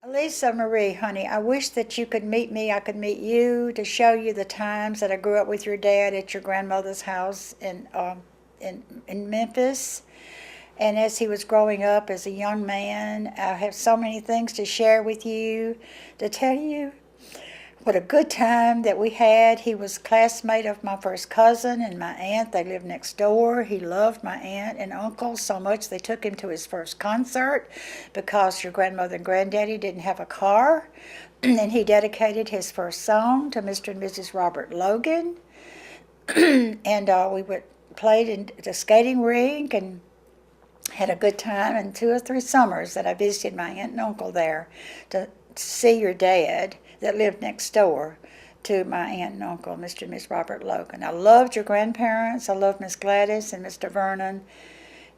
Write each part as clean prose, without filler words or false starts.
Lisa Marie, honey, I wish that you could meet me. I could meet you to show you the times that I grew up with your dad at your grandmother's house in Memphis. And as he was growing up as a young man, I have so many things to share with you, to tell you what a good time that we had. He was a classmate of my first cousin and my aunt. They lived next door. He loved my aunt and uncle so much they took him to his first concert because your grandmother and granddaddy didn't have a car. And he dedicated his first song to Mr. and Mrs. Robert Logan. And played in the skating rink and had a good time. And 2 or 3 summers that I visited my aunt and uncle there to see your dad that lived next door to my aunt and uncle, Mr. and Miss Robert Logan. I loved your grandparents. I loved Miss Gladys and Mr. Vernon.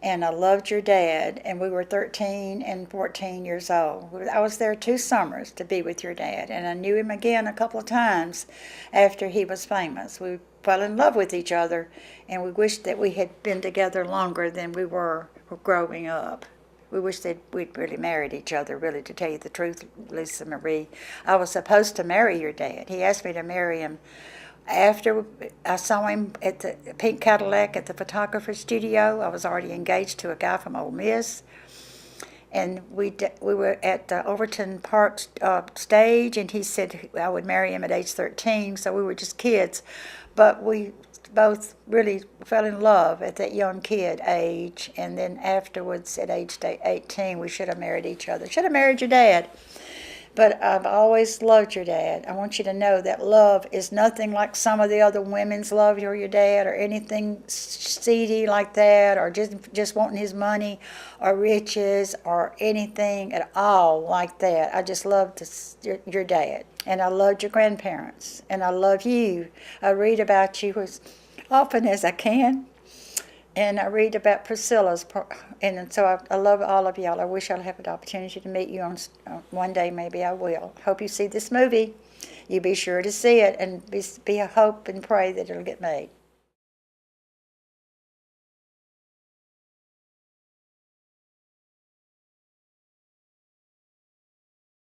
And I loved your dad. And we were 13 and 14 years old. I was there 2 summers to be with your dad. And I knew him again a couple of times after he was famous. We fell in love with each other. And we wished that we had been together longer than we were growing up. We wish that we'd really married each other, really, to tell you the truth, Lisa Marie. I was supposed to marry your dad. He asked me to marry him after I saw him at the Pink Cadillac at the photographer's studio. I was already engaged to a guy from Ole Miss. And we were at the Overton Park stage, and he said I would marry him at age 13, so we were just kids. But we both really fell in love at that young kid age, and then afterwards at age 18 we should have married each other. Should have married your dad. But I've always loved your dad. I want you to know that love is nothing like some of the other women's love for your dad, or anything seedy like that, or just wanting his money or riches or anything at all like that. I just loved your dad, and I loved your grandparents, and I love you. I read about you as often as I can. And I read about Priscilla's, and so I love all of y'all. I wish I'll have an opportunity to meet you on one day. Maybe I will. Hope you see this movie. You be sure to see it, and be a hope and pray that it'll get made.